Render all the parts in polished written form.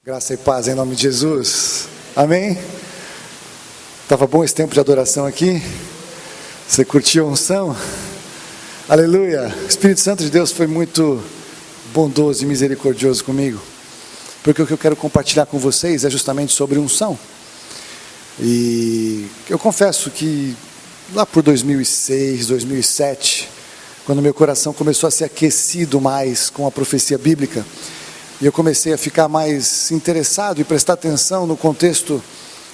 Graça e paz em nome de Jesus. Amém? Estava bom esse tempo de adoração aqui? Você curtiu a unção? Aleluia! O Espírito Santo de Deus foi muito bondoso e misericordioso comigo, porque o que eu quero compartilhar com vocês é justamente sobre unção. E eu confesso que lá por 2006, 2007, quando meu coração começou a ser aquecido mais com a profecia bíblica, e eu comecei a ficar mais interessado e prestar atenção no contexto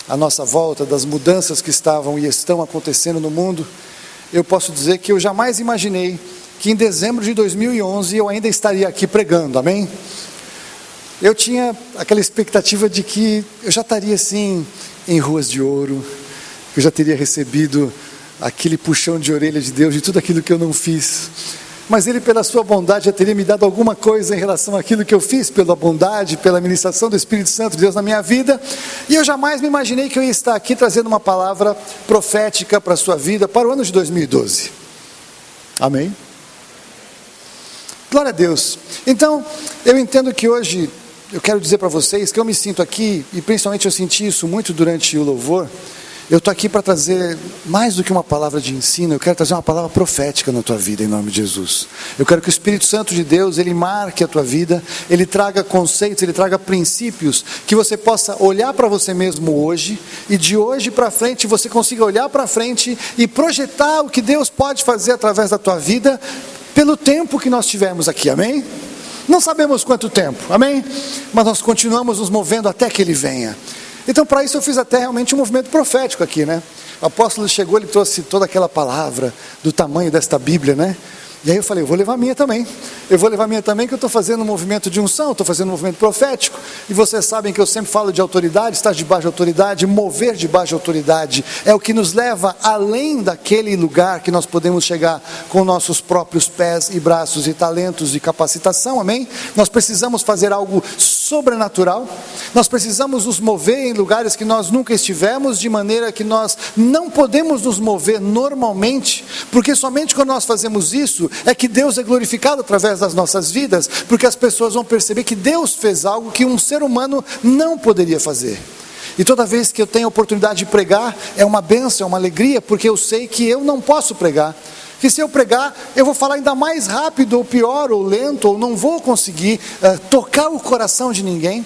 à nossa volta, das mudanças que estavam e estão acontecendo no mundo, eu posso dizer que eu jamais imaginei que em dezembro de 2011 eu ainda estaria aqui pregando, amém? Eu tinha aquela expectativa de que eu já estaria assim, em ruas de ouro, que eu já teria recebido aquele puxão de orelha de Deus, de tudo aquilo que eu não fiz. Mas Ele, pela sua bondade, já teria me dado alguma coisa em relação àquilo que eu fiz, pela bondade, pela ministração do Espírito Santo de Deus na minha vida. E eu jamais me imaginei que eu ia estar aqui trazendo uma palavra profética para a sua vida, para o ano de 2012. Amém? Glória a Deus. Então, eu entendo que hoje, eu quero dizer para vocês que eu me sinto aqui, e principalmente eu senti isso muito durante o louvor. Eu estou aqui para trazer mais do que uma palavra de ensino, eu quero trazer uma palavra profética na tua vida, em nome de Jesus. Eu quero que o Espírito Santo de Deus, Ele marque a tua vida, Ele traga conceitos, Ele traga princípios, que você possa olhar para você mesmo hoje, e de hoje para frente você consiga olhar para frente e projetar o que Deus pode fazer através da tua vida, pelo tempo que nós tivemos aqui, amém? Não sabemos quanto tempo, amém? Mas nós continuamos nos movendo até que Ele venha. Então, para isso eu fiz até realmente um movimento profético aqui, né? O apóstolo chegou, ele trouxe toda aquela palavra do tamanho desta Bíblia, né? E aí eu falei, eu vou levar a minha também. Eu vou levar a minha também, que eu estou fazendo um movimento de unção, estou fazendo um movimento profético. E vocês sabem que eu sempre falo de autoridade, estar debaixo de autoridade, mover debaixo de autoridade. É o que nos leva além daquele lugar que nós podemos chegar com nossos próprios pés e braços e talentos e capacitação, amém? Nós precisamos fazer algo sobrenatural. Nós precisamos nos mover em lugares que nós nunca estivemos, de maneira que nós não podemos nos mover normalmente, porque somente quando nós fazemos isso, é que Deus é glorificado através das nossas vidas, porque as pessoas vão perceber que Deus fez algo que um ser humano não poderia fazer. E toda vez que eu tenho a oportunidade de pregar, é uma bênção, é uma alegria, porque eu sei que eu não posso pregar, que se eu pregar, eu vou falar ainda mais rápido, ou pior, ou lento, ou não vou conseguir tocar o coração de ninguém.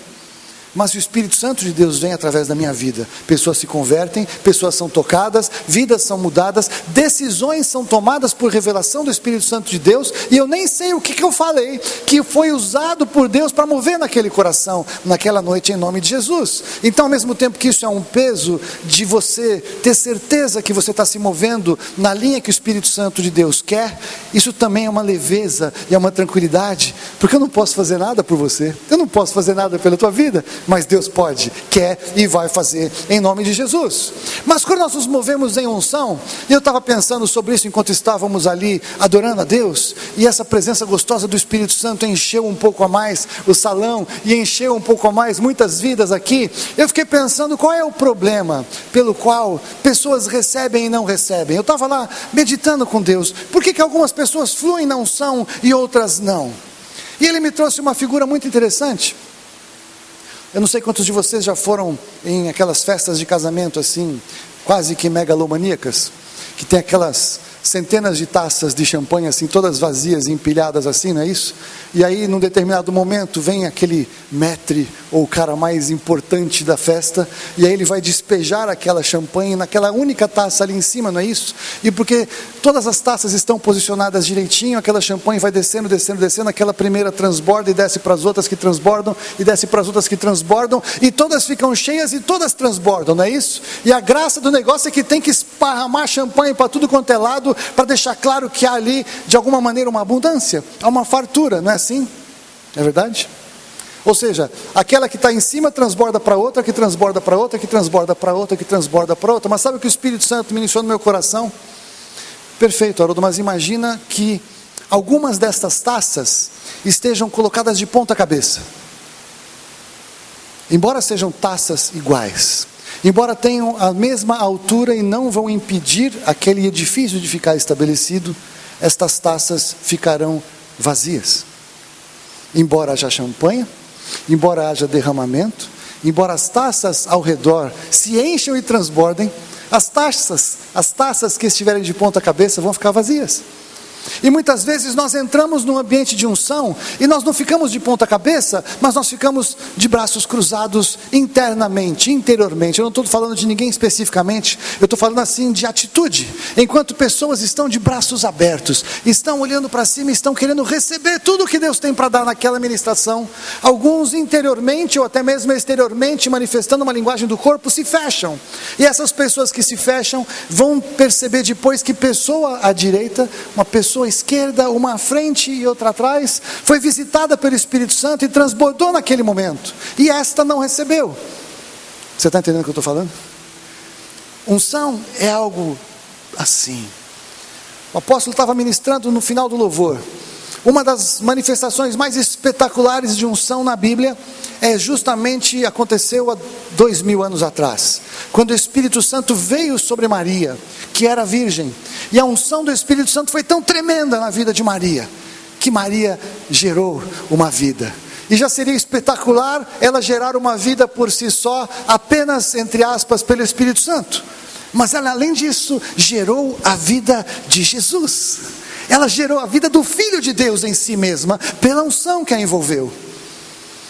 Mas o Espírito Santo de Deus vem através da minha vida, pessoas se convertem, pessoas são tocadas, vidas são mudadas, decisões são tomadas por revelação do Espírito Santo de Deus, e eu nem sei o que eu falei, que foi usado por Deus para mover naquele coração, naquela noite, em nome de Jesus. Então, ao mesmo tempo que isso é um peso de você ter certeza que você está se movendo na linha que o Espírito Santo de Deus quer, isso também é uma leveza e é uma tranquilidade, porque eu não posso fazer nada por você, eu não posso fazer nada pela tua vida, mas Deus pode, quer e vai fazer em nome de Jesus. Mas quando nós nos movemos em unção, e eu estava pensando sobre isso enquanto estávamos ali adorando a Deus, e essa presença gostosa do Espírito Santo encheu um pouco a mais o salão, e encheu um pouco a mais muitas vidas aqui, eu fiquei pensando qual é o problema pelo qual pessoas recebem e não recebem. Eu estava lá meditando com Deus, por que algumas pessoas fluem na unção e outras não? E Ele me trouxe uma figura muito interessante. Eu não sei quantos de vocês já foram em aquelas festas de casamento assim, quase que megalomaníacas, que tem aquelas centenas de taças de champanhe assim, todas vazias e empilhadas assim, não é isso? E aí num determinado momento vem aquele maître, ou o cara mais importante da festa, e aí ele vai despejar aquela champanhe naquela única taça ali em cima, não é isso? E porque todas as taças estão posicionadas direitinho, aquela champanhe vai descendo, descendo, descendo, aquela primeira transborda e desce para as outras que transbordam, e desce para as outras que transbordam, e todas ficam cheias e todas transbordam, não é isso? E a graça do negócio é que tem que esparramar champanhe para tudo quanto é lado, para deixar claro que há ali, de alguma maneira, uma abundância, há uma fartura, não é assim? É verdade? Ou seja, aquela que está em cima transborda para outra, que transborda para outra, que transborda para outra, que transborda para outra. Mas sabe o que o Espírito Santo ministrou no meu coração? Perfeito, Haroldo, mas imagina que algumas destas taças estejam colocadas de ponta cabeça. Embora sejam taças iguais, embora tenham a mesma altura e não vão impedir aquele edifício de ficar estabelecido, estas taças ficarão vazias. Embora haja champanhe, embora haja derramamento, embora as taças ao redor se encham e transbordem, as taças que estiverem de ponta cabeça vão ficar vazias. E muitas vezes nós entramos num ambiente de unção e nós não ficamos de ponta cabeça, mas nós ficamos de braços cruzados internamente, interiormente. Eu não estou falando de ninguém especificamente, eu estou falando assim de atitude. Enquanto pessoas estão de braços abertos, estão olhando para cima, estão querendo receber tudo que Deus tem para dar naquela ministração, alguns interiormente ou até mesmo exteriormente, manifestando uma linguagem do corpo, se fecham. E essas pessoas que se fecham vão perceber depois que pessoa à direita, uma pessoa à esquerda, uma à frente e outra atrás, foi visitada pelo Espírito Santo e transbordou naquele momento, e esta não recebeu. Você está entendendo o que eu estou falando? Unção é algo assim. O apóstolo estava ministrando no final do louvor. Uma das manifestações mais espetaculares de unção na Bíblia justamente aconteceu há 2000 anos atrás, quando o Espírito Santo veio sobre Maria, que era virgem, e a unção do Espírito Santo foi tão tremenda na vida de Maria, que Maria gerou uma vida. E já seria espetacular ela gerar uma vida por si só, apenas, entre aspas, pelo Espírito Santo. Mas ela, além disso, gerou a vida de Jesus. Ela gerou a vida do Filho de Deus em si mesma, pela unção que a envolveu.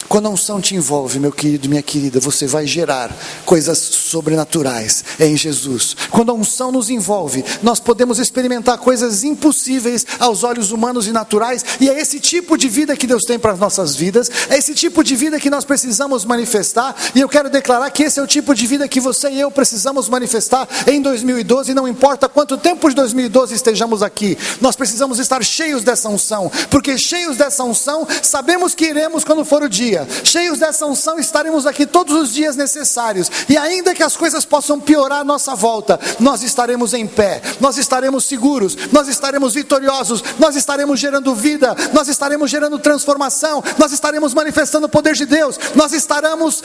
Quando a unção te envolve, meu querido, minha querida, você vai gerar coisas sobrenaturais em Jesus. Quando a unção nos envolve, nós podemos experimentar coisas impossíveis aos olhos humanos e naturais, e é esse tipo de vida que Deus tem para as nossas vidas, é esse tipo de vida que nós precisamos manifestar, e eu quero declarar que esse é o tipo de vida que você e eu precisamos manifestar em 2012, não importa quanto tempo de 2012 estejamos aqui, nós precisamos estar cheios dessa unção, porque cheios dessa unção, sabemos que iremos quando for o dia. Cheios dessa unção estaremos aqui todos os dias necessários, e ainda que as coisas possam piorar à nossa volta, nós estaremos em pé, nós estaremos seguros, nós estaremos vitoriosos, nós estaremos gerando vida, nós estaremos gerando transformação, nós estaremos manifestando o poder de Deus, nós estaremos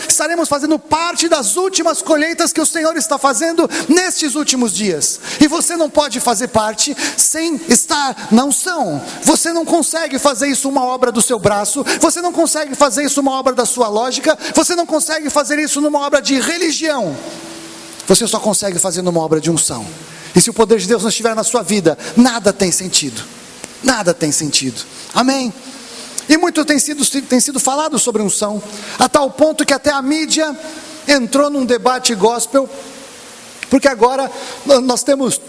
fazendo parte das últimas colheitas que o Senhor está fazendo nestes últimos dias. E você não pode fazer parte sem estar na unção. Você não consegue fazer isso uma obra do seu braço, você não consegue fazer isso uma obra da sua lógica, você não consegue fazer isso numa obra de religião, você só consegue fazer numa obra de unção. E se o poder de Deus não estiver na sua vida, nada tem sentido, nada tem sentido, amém? E muito tem sido falado sobre unção, a tal ponto que até a mídia entrou num debate gospel, porque agora nós temos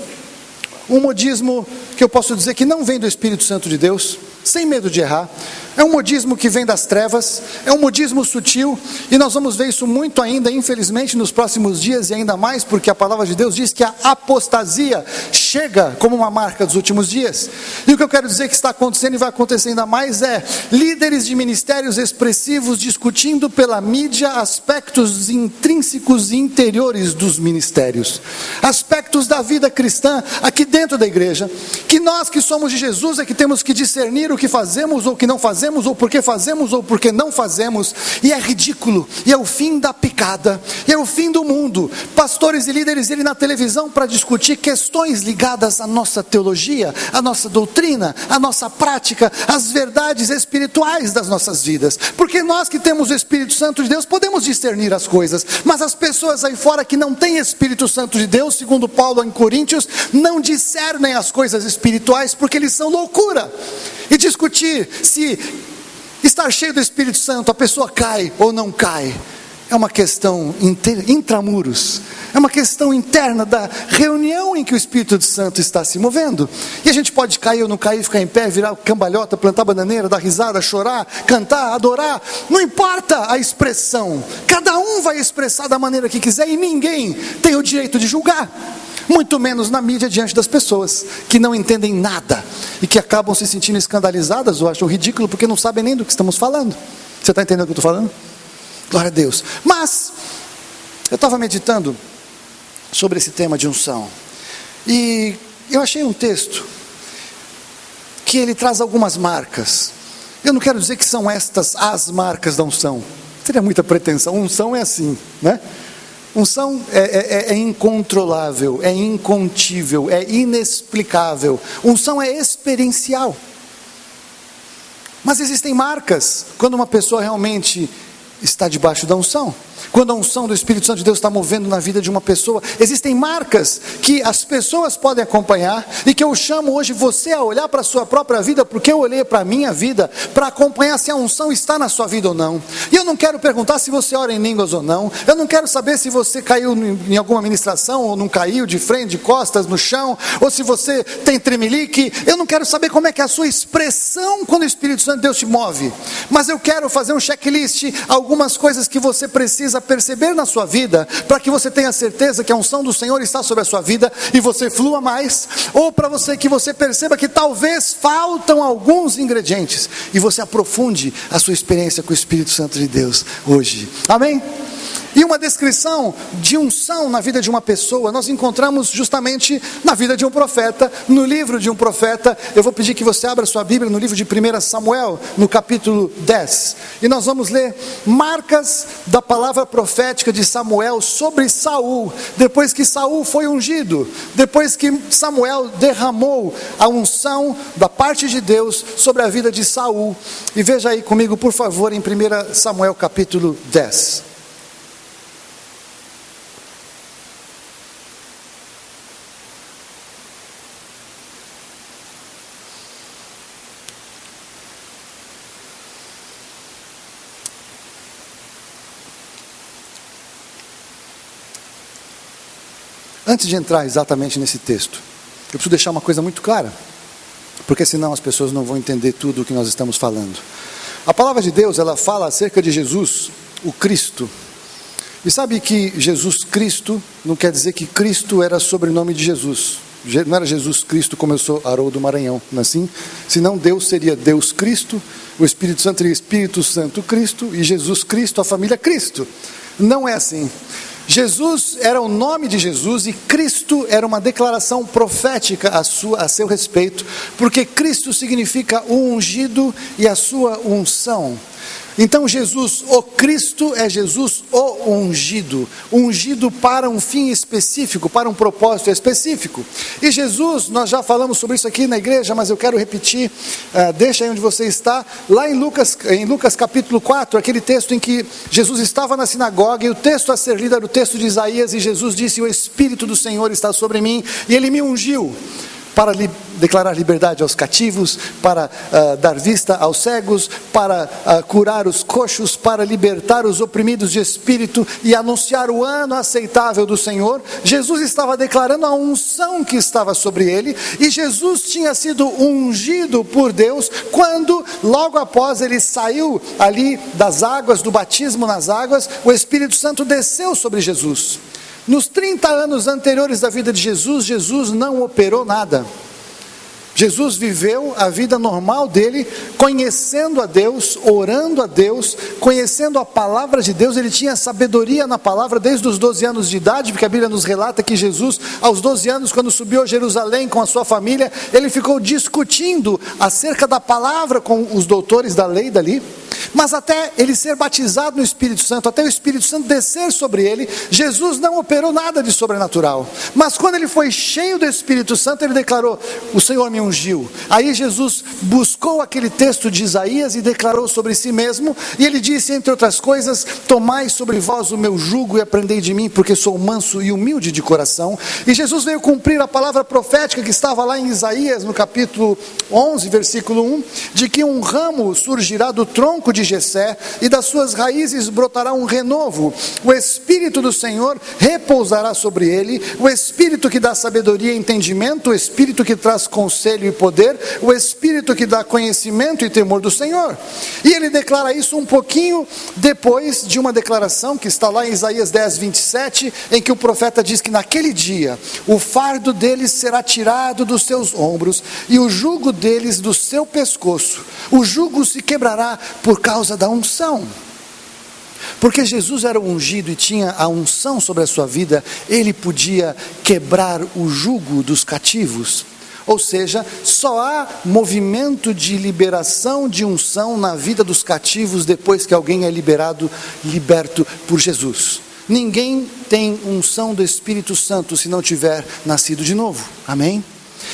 um modismo que eu posso dizer que não vem do Espírito Santo de Deus, sem medo de errar. É um modismo que vem das trevas, é um modismo sutil, e nós vamos ver isso muito ainda, infelizmente, nos próximos dias, e ainda mais porque a palavra de Deus diz que a apostasia chega como uma marca dos últimos dias. E o que eu quero dizer que está acontecendo e vai acontecer ainda mais é líderes de ministérios expressivos discutindo pela mídia aspectos intrínsecos e interiores dos ministérios, aspectos da vida cristã aqui dentro da igreja, que nós que somos de Jesus é que temos que discernir o que fazemos ou o que não fazemos, ou porque fazemos ou porque não fazemos, e é ridículo, e é o fim da picada, e é o fim do mundo. Pastores e líderes irem na televisão para discutir questões ligadas à nossa teologia, à nossa doutrina, à nossa prática, às verdades espirituais das nossas vidas, porque nós que temos o Espírito Santo de Deus podemos discernir as coisas, mas as pessoas aí fora que não têm Espírito Santo de Deus, segundo Paulo em Coríntios, não discernem as coisas espirituais porque eles são loucura. E discutir se estar cheio do Espírito Santo, a pessoa cai ou não cai, é uma questão intramuros, é uma questão interna da reunião em que o Espírito Santo está se movendo. E a gente pode cair ou não cair, ficar em pé, virar cambalhota, plantar bananeira, dar risada, chorar, cantar, adorar, não importa a expressão, cada um vai expressar da maneira que quiser, e ninguém tem o direito de julgar, muito menos na mídia, diante das pessoas que não entendem nada e que acabam se sentindo escandalizadas ou acham ridículo porque não sabem nem do que estamos falando. Você está entendendo o que eu estou falando? Glória a Deus. Mas eu estava meditando sobre esse tema de unção, e eu achei um texto que ele traz algumas marcas. Eu não quero dizer que são estas as marcas da unção, seria muita pretensão. Unção é assim, né? Unção é incontrolável, é incontível, é inexplicável. Unção é experiencial. Mas existem marcas quando uma pessoa realmente está debaixo da unção. Quando a unção do Espírito Santo de Deus está movendo na vida de uma pessoa, existem marcas que as pessoas podem acompanhar e que eu chamo hoje você a olhar para a sua própria vida, porque eu olhei para a minha vida, para acompanhar se a unção está na sua vida ou não. E eu não quero perguntar se você ora em línguas ou não, eu não quero saber se você caiu em alguma ministração ou não caiu, de frente, de costas, no chão, ou se você tem tremelique. Eu não quero saber como é que é a sua expressão quando o Espírito Santo de Deus te move, mas eu quero fazer um checklist, algumas coisas que você precisa perceber na sua vida, para que você tenha certeza que a unção do Senhor está sobre a sua vida e você flua mais, ou para que você perceba que talvez faltam alguns ingredientes e você aprofunde a sua experiência com o Espírito Santo de Deus hoje. Amém? E uma descrição de unção na vida de uma pessoa, nós encontramos justamente na vida de um profeta, no livro de um profeta. Eu vou pedir que você abra sua Bíblia no livro de 1 Samuel, no capítulo 10. E nós vamos ler marcas da palavra profética de Samuel sobre Saul, depois que Saul foi ungido, depois que Samuel derramou a unção da parte de Deus sobre a vida de Saul. E veja aí comigo, por favor, em 1 Samuel capítulo 10. Antes de entrar exatamente nesse texto, eu preciso deixar uma coisa muito clara, porque senão as pessoas não vão entender tudo o que nós estamos falando. A palavra de Deus, ela fala acerca de Jesus, o Cristo. E sabe que Jesus Cristo não quer dizer que Cristo era sobrenome de Jesus. Não era Jesus Cristo como eu sou Haroldo Maranhão, não é assim? Senão Deus seria Deus Cristo, o Espírito Santo seria Espírito Santo Cristo, e Jesus Cristo, a família Cristo. Não é assim. Jesus era o nome de Jesus e Cristo era uma declaração profética a seu respeito, porque Cristo significa o ungido e a sua unção. Então Jesus, o Cristo, é Jesus o ungido, ungido para um fim específico, para um propósito específico. E Jesus, nós já falamos sobre isso aqui na igreja, mas eu quero repetir, deixa aí onde você está, lá em Lucas capítulo 4, aquele texto em que Jesus estava na sinagoga, e o texto a ser lido era o texto de Isaías, e Jesus disse: o Espírito do Senhor está sobre mim, e Ele me ungiu para declarar liberdade aos cativos, para dar vista aos cegos, para curar os coxos, para libertar os oprimidos de espírito e anunciar o ano aceitável do Senhor. Jesus estava declarando a unção que estava sobre ele, e Jesus tinha sido ungido por Deus quando, logo após ele saiu ali das águas, do batismo nas águas, o Espírito Santo desceu sobre Jesus. Nos 30 anos anteriores da vida de Jesus, Jesus não operou nada. Jesus viveu a vida normal dele, conhecendo a Deus, orando a Deus, conhecendo a palavra de Deus. Ele tinha sabedoria na palavra desde os 12 anos de idade, porque a Bíblia nos relata que Jesus, aos 12 anos, quando subiu a Jerusalém com a sua família, ele ficou discutindo acerca da palavra com os doutores da lei dali. Mas até ele ser batizado no Espírito Santo, até o Espírito Santo descer sobre ele, Jesus não operou nada de sobrenatural. Mas quando ele foi cheio do Espírito Santo, ele declarou: o Senhor me ungiu. Aí Jesus buscou aquele texto de Isaías e declarou sobre si mesmo, e ele disse, entre outras coisas: tomai sobre vós o meu jugo e aprendei de mim, porque sou manso e humilde de coração. E Jesus veio cumprir a palavra profética que estava lá em Isaías, no capítulo 11, versículo 1, de que um ramo surgirá do tronco de Jessé, e das suas raízes brotará um renovo. O Espírito do Senhor repousará sobre ele, o Espírito que dá sabedoria e entendimento, o Espírito que traz conselho e poder, o Espírito que dá conhecimento e temor do Senhor. E ele declara isso um pouquinho depois de uma declaração que está lá em Isaías 10, 27, em que o profeta diz que naquele dia o fardo deles será tirado dos seus ombros e o jugo deles do seu pescoço. O jugo se quebrará por causa da unção. Porque Jesus era ungido e tinha a unção sobre a sua vida, ele podia quebrar o jugo dos cativos. Ou seja, só há movimento de liberação de unção na vida dos cativos depois que alguém é liberto por Jesus. Ninguém tem unção do Espírito Santo se não tiver nascido de novo. Amém?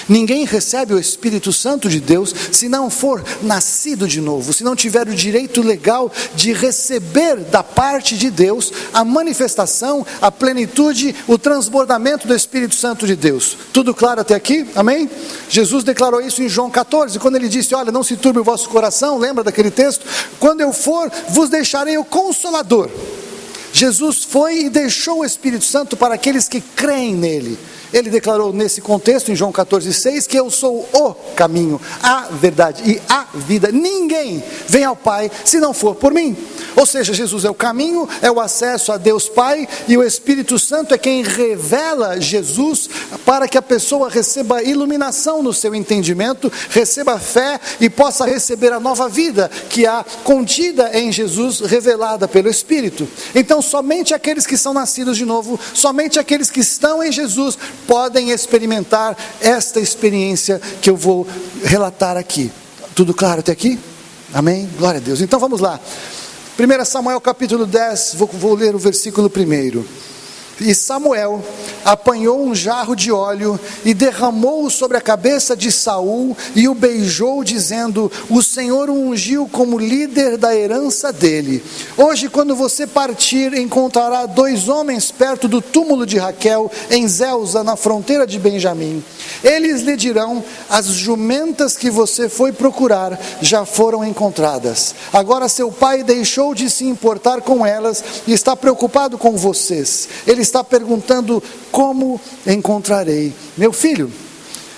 Ninguém recebe o Espírito Santo de Deus se não for nascido de novo, se não tiver o direito legal de receber da parte de Deus a manifestação, a plenitude, o transbordamento do Espírito Santo de Deus. Tudo claro até aqui? Amém? Jesus declarou isso em João 14, quando ele disse: olha, não se turbe o vosso coração, lembra daquele texto? Quando eu for, vos deixarei o Consolador. Jesus foi e deixou o Espírito Santo para aqueles que creem nele. Ele declarou nesse contexto, em João 14,6, que eu sou o caminho, a verdade e a vida. Ninguém vem ao Pai se não for por mim. Ou seja, Jesus é o caminho, é o acesso a Deus Pai, e o Espírito Santo é quem revela Jesus para que a pessoa receba iluminação no seu entendimento, receba fé e possa receber a nova vida que há contida em Jesus, revelada pelo Espírito. Então, somente aqueles que são nascidos de novo, somente aqueles que estão em Jesus, podem experimentar esta experiência que eu vou relatar aqui. Tudo claro até aqui? Amém? Glória a Deus. Então vamos lá. 1 Samuel capítulo 10, vou ler o versículo 1. E Samuel apanhou um jarro de óleo e derramou-o sobre a cabeça de Saul e o beijou, dizendo: o Senhor o ungiu como líder da herança dele. Hoje, quando você partir, encontrará 2 homens perto do túmulo de Raquel, em Zelza, na fronteira de Benjamim. Eles lhe dirão: as jumentas que você foi procurar já foram encontradas. Agora seu pai deixou de se importar com elas e está preocupado com vocês. Ele está perguntando: como encontrarei meu filho?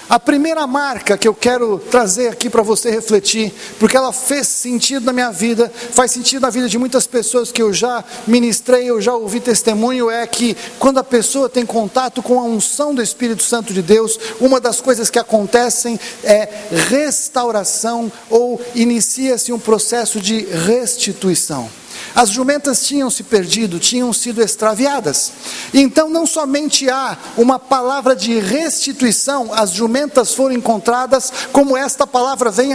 A primeira marca que eu quero trazer aqui para você refletir, porque ela fez sentido na minha vida, faz sentido na vida de muitas pessoas que eu já ministrei, eu já ouvi testemunho, é que quando a pessoa tem contato com a unção do Espírito Santo de Deus, uma das coisas que acontecem é restauração, ou inicia-se um processo de restituição. As jumentas tinham se perdido, tinham sido extraviadas. Então não somente há uma palavra de restituição, as jumentas foram encontradas, como esta palavra vem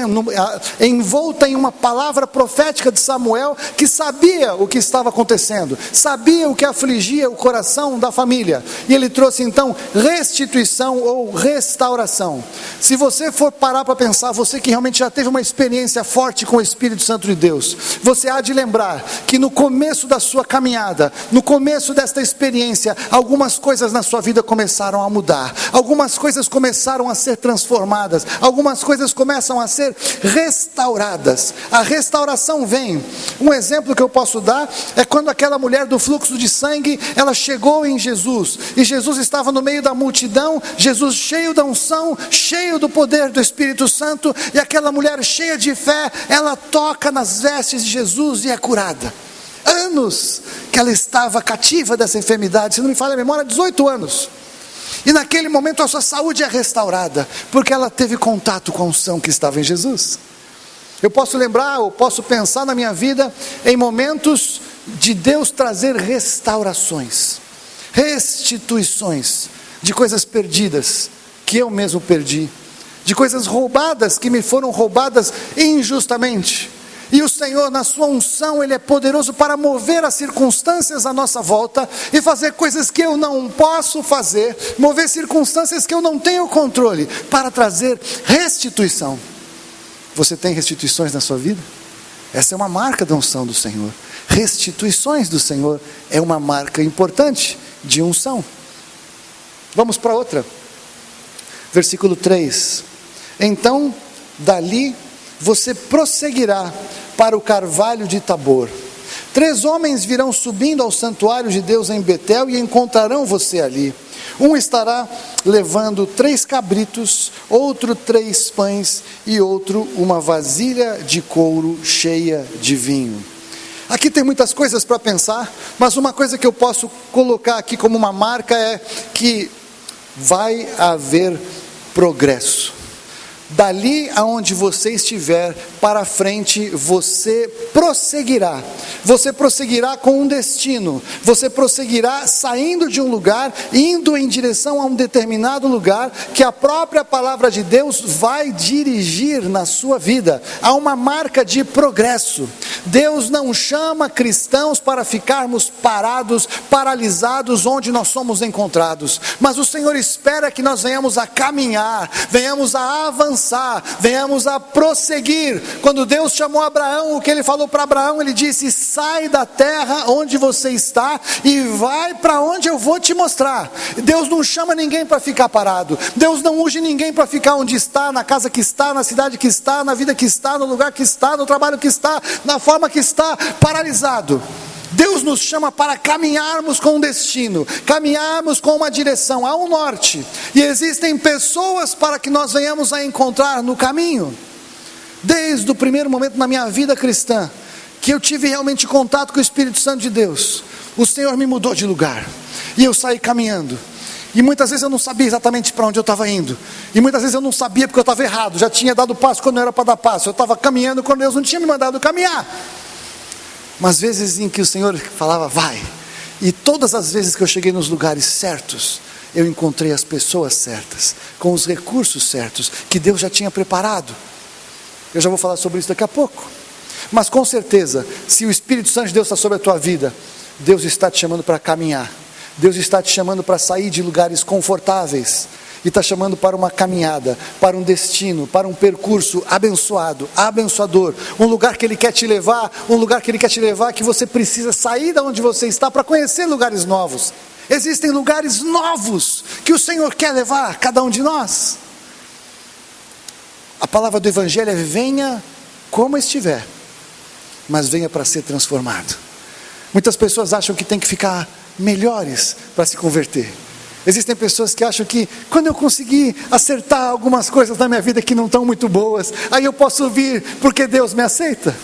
envolta em uma palavra profética de Samuel, que sabia o que estava acontecendo, sabia o que afligia o coração da família, e ele trouxe então restituição ou restauração. Se você for parar para pensar, você que realmente já teve uma experiência forte com o Espírito Santo de Deus, você há de lembrar que no começo da sua caminhada, no começo desta experiência, algumas coisas na sua vida começaram a mudar, algumas coisas começaram a ser transformadas, algumas coisas começam a ser restauradas. A restauração vem. Um exemplo que eu posso dar é quando aquela mulher do fluxo de sangue, ela chegou em Jesus, e Jesus estava no meio da multidão, Jesus cheio da unção, cheio do poder do Espírito Santo, e aquela mulher cheia de fé, ela toca nas vestes de Jesus e é curada. Anos que ela estava cativa dessa enfermidade, se não me falha a memória, 18 anos. E naquele momento a sua saúde é restaurada, porque ela teve contato com a unção que estava em Jesus. Eu posso lembrar, ou posso pensar na minha vida, em momentos de Deus trazer restaurações, restituições, de coisas perdidas, que eu mesmo perdi, de coisas roubadas, que me foram roubadas injustamente. E o Senhor, na sua unção, Ele é poderoso para mover as circunstâncias à nossa volta e fazer coisas que eu não posso fazer, mover circunstâncias que eu não tenho controle, para trazer restituição. Você tem restituições na sua vida? Essa é uma marca da unção do Senhor. Restituições do Senhor é uma marca importante de unção. Vamos para outra. Versículo 3. Então, dali você prosseguirá para o carvalho de Tabor. 3 homens virão subindo ao santuário de Deus em Betel e encontrarão você ali. Um estará levando 3 cabritos, outro 3 pães e outro uma vasilha de couro cheia de vinho. Aqui tem muitas coisas para pensar, mas uma coisa que eu posso colocar aqui como uma marca é que vai haver progresso. Dali aonde você estiver, para frente, você prosseguirá. Você prosseguirá com um destino. Você prosseguirá saindo de um lugar, indo em direção a um determinado lugar, que a própria palavra de Deus vai dirigir na sua vida. Há uma marca de progresso. Deus não chama cristãos para ficarmos parados, paralisados onde nós somos encontrados. Mas o Senhor espera que nós venhamos a caminhar, venhamos a avançar, venhamos a prosseguir. Quando Deus chamou Abraão, o que Ele falou para Abraão? Ele disse: sai da terra onde você está e vai para onde eu vou te mostrar. Deus não chama ninguém para ficar parado. Deus não unge ninguém para ficar onde está, na casa que está, na cidade que está, na vida que está, no lugar que está, no trabalho que está, na forma que está, paralisado. Deus nos chama para caminharmos com um destino, caminharmos com uma direção, há um norte, e existem pessoas para que nós venhamos a encontrar no caminho. Desde o primeiro momento na minha vida cristã, que eu tive realmente contato com o Espírito Santo de Deus, o Senhor me mudou de lugar, e eu saí caminhando, e muitas vezes eu não sabia exatamente para onde eu estava indo, e muitas vezes eu não sabia porque eu estava errado, já tinha dado passo quando não era para dar passo, eu estava caminhando quando Deus não tinha me mandado caminhar. Mas vezes em que o Senhor falava, vai, e todas as vezes que eu cheguei nos lugares certos, eu encontrei as pessoas certas, com os recursos certos, que Deus já tinha preparado. Eu já vou falar sobre isso daqui a pouco. Mas com certeza, se o Espírito Santo de Deus está sobre a tua vida, Deus está te chamando para caminhar, Deus está te chamando para sair de lugares confortáveis, e está chamando para uma caminhada, para um destino, para um percurso abençoado, abençoador, um lugar que Ele quer te levar, que você precisa sair de onde você está para conhecer lugares novos. Existem lugares novos que o Senhor quer levar a cada um de nós. A palavra do Evangelho é: venha como estiver, mas venha para ser transformado. Muitas pessoas acham que tem que ficar melhores para se converter. Existem pessoas que acham que quando eu conseguir acertar algumas coisas na minha vida que não estão muito boas, aí eu posso vir porque Deus me aceita.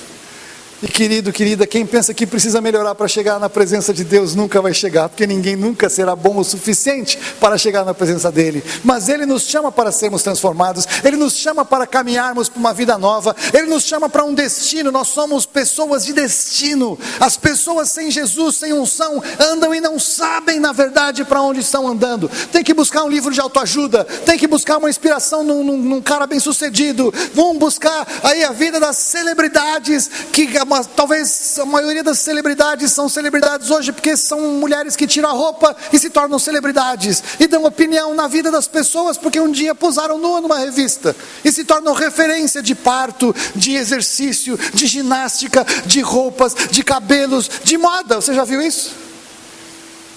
E querido, querida, quem pensa que precisa melhorar para chegar na presença de Deus nunca vai chegar, porque ninguém nunca será bom o suficiente para chegar na presença dEle. Mas Ele nos chama para sermos transformados, Ele nos chama para caminharmos para uma vida nova, Ele nos chama para um destino. Nós somos pessoas de destino. As pessoas sem Jesus, sem unção, andam e não sabem na verdade para onde estão andando. Tem que buscar um livro de autoajuda, tem que buscar uma inspiração num cara bem sucedido. Vão buscar aí a vida das celebridades, que talvez a maioria das celebridades são celebridades hoje porque são mulheres que tiram a roupa e se tornam celebridades, e dão opinião na vida das pessoas porque um dia posaram nua numa revista, e se tornam referência de parto, de exercício, de ginástica, de roupas, de cabelos, de moda. Você já viu isso?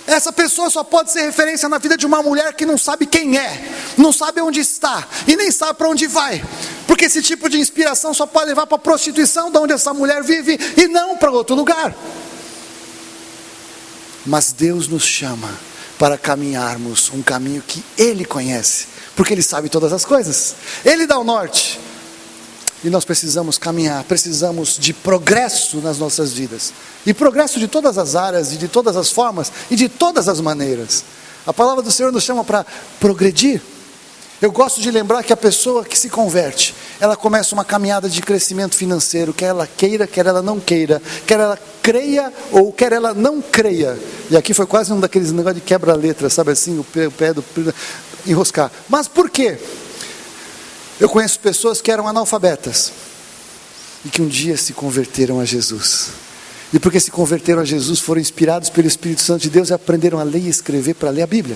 Essa pessoa só pode ser referência na vida de uma mulher que não sabe quem é, não sabe onde está e nem sabe para onde vai, porque esse tipo de inspiração só pode levar para a prostituição de onde essa mulher vive e não para outro lugar. Mas Deus nos chama para caminharmos um caminho que Ele conhece, porque Ele sabe todas as coisas, Ele dá o norte. E nós precisamos caminhar, precisamos de progresso nas nossas vidas. E progresso de todas as áreas, e de todas as formas, e de todas as maneiras. A palavra do Senhor nos chama para progredir. Eu gosto de lembrar que a pessoa que se converte, ela começa uma caminhada de crescimento financeiro, quer ela queira, quer ela não queira, quer ela creia ou quer ela não creia. E aqui foi quase um daqueles negócios de quebra-letra, sabe assim, o pé do enroscar. Mas por quê? Eu conheço pessoas que eram analfabetas e que um dia se converteram a Jesus. E porque se converteram a Jesus, foram inspirados pelo Espírito Santo de Deus e aprenderam a ler e escrever para ler a Bíblia.